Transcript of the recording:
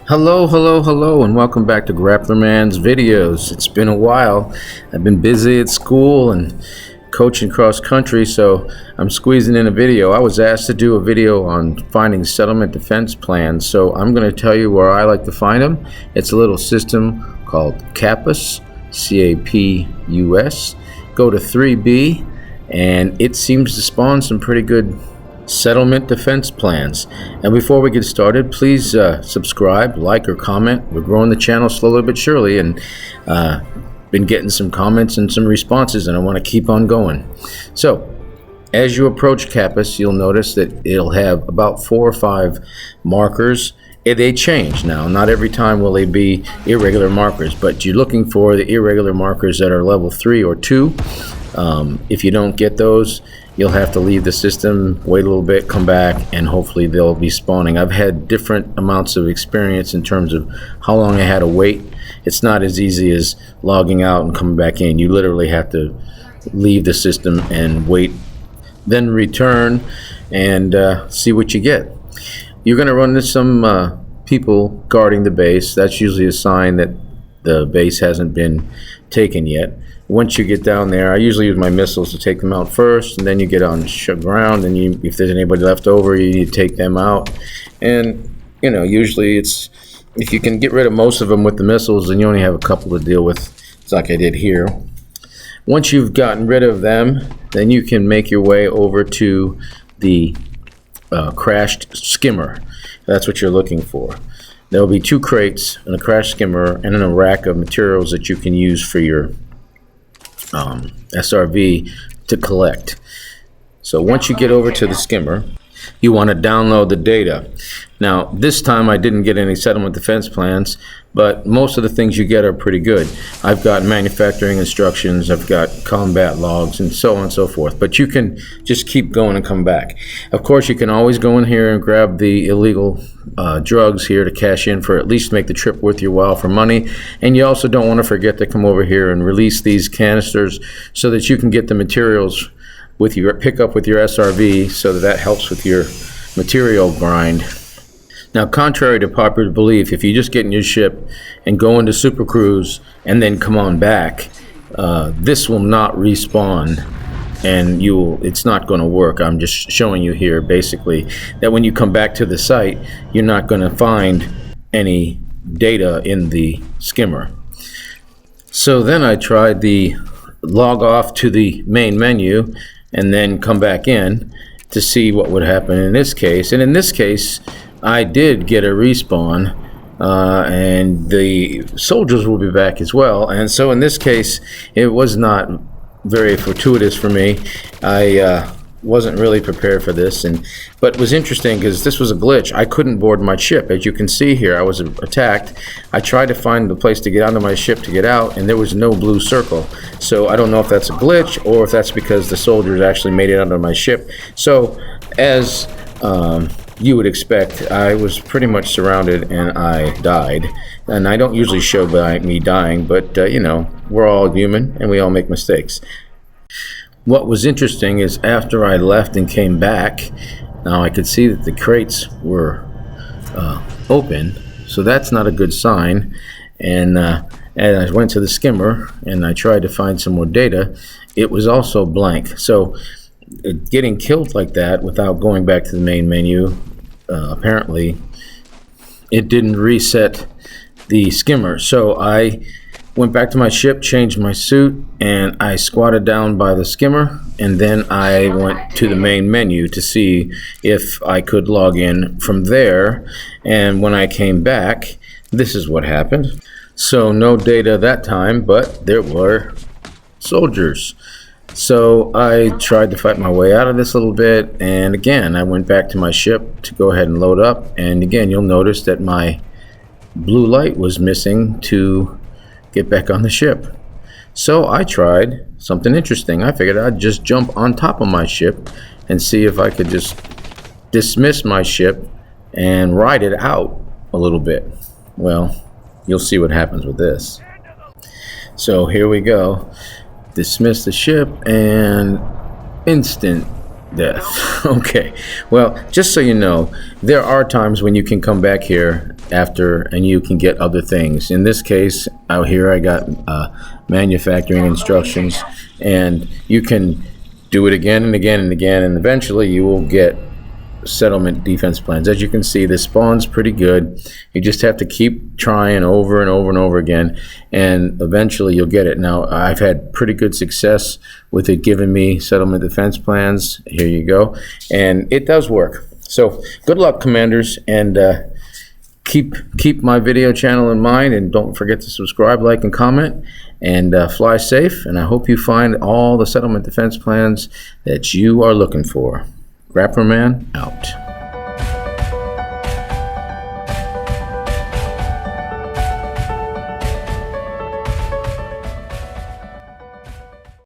Hello, and welcome back to Grappler Man's videos. It's been a while. I've been busy at school and coaching cross country, so I'm squeezing in a video. I was asked to do a video on finding settlement defense plans, so I'm going to tell you where I like to find them. It's a little system called CAPUS, C-A-P-U-S. Go to 3B, and it seems to spawn some pretty good settlement defense plans. And before we get started, please subscribe, like, or comment. We're growing the channel slowly but surely, and been getting some comments and some responses, and I want to keep on going. So as you approach CAPUS, you'll notice that it'll have about 4 or 5 markers. They change now. Not every time will they be irregular markers, but you're looking for the irregular markers that are level 3 or 2. If you don't get those, you'll have to leave the system, wait a little bit, come back, and hopefully they'll be spawning. I've had different amounts of experience in terms of how long I had to wait. It's not as easy as logging out and coming back in. You literally have to leave the system and wait, then return and see what you get. You're going to run into some people guarding the base. That's usually a sign that the base hasn't been taken yet. Once you get down there, I usually use my missiles to take them out first, and then you get on ground, and if there's anybody left over, you need to take them out. And usually it's, if you can get rid of most of them with the missiles, then you only have a couple to deal with. It's like I did here. Once you've gotten rid of them, then you can make your way over to the crashed skimmer. That's what you're looking for. There'll be 2 crates and a crashed skimmer and then a rack of materials that you can use for your SRV to collect. So once you get over to the skimmer, you want to download the data. Now this time I didn't get any settlement defense plans, but most of the things you get are pretty good. I've got manufacturing instructions, I've got combat logs, and so on and so forth, but you can just keep going and come back. Of course, you can always go in here and grab the illegal drugs here to cash in for at least make the trip worth your while for money. And you also don't want to forget to come over here and release these canisters so that you can get the materials with your pickup with your SRV, so that helps with your material grind. Now, contrary to popular belief, if you just get in your ship and go into Super Cruise and then come on back, this will not respawn, and it's not going to work. I'm just showing you here basically that when you come back to the site, you're not going to find any data in the skimmer. So then I tried the log off to the main menu and then come back in to see what would happen in this case. And in this case, I did get a respawn, and the soldiers will be back as well. And so in this case, it was not very fortuitous for me. I wasn't really prepared for this, but it was interesting because this was a glitch. I couldn't board my ship. As you can see here, I was attacked. I tried to find the place to get onto my ship to get out, and there was no blue circle. So I don't know if that's a glitch or if that's because the soldiers actually made it onto my ship. So as you would expect, I was pretty much surrounded and I died. And I don't usually show me dying, but we're all human and we all make mistakes. What was interesting is after I left and came back, now I could see that the crates were open, so that's not a good sign. And I went to the skimmer and I tried to find some more data. It was also blank. So getting killed like that without going back to the main menu, apparently it didn't reset the skimmer. So I went back to my ship, changed my suit, and I squatted down by the skimmer, and then I went to the main menu to see if I could log in from there. And when I came back, this is what happened. So no data that time, but there were soldiers. So I tried to fight my way out of this a little bit, and again I went back to my ship to go ahead and load up, and again you'll notice that my blue light was missing to get back on the ship. So I tried something interesting. I figured I'd just jump on top of my ship and see if I could just dismiss my ship and ride it out a little bit. Well, you'll see what happens with this. So here we go. Dismiss the ship, and instant Death. Okay. Well, just so you know, there are times when you can come back here after and you can get other things. In this case, out here I got manufacturing instructions, and you can do it again and again and again, and eventually you will get settlement defense plans. As you can see, this spawn's pretty good. You just have to keep trying over and over and over again, and eventually you'll get it. Now, I've had pretty good success with it giving me settlement defense plans. Here you go. And it does work. So good luck, commanders, and keep my video channel in mind, and don't forget to subscribe, like, and comment, and fly safe. And I hope you find all the settlement defense plans that you are looking for. Rapperman out.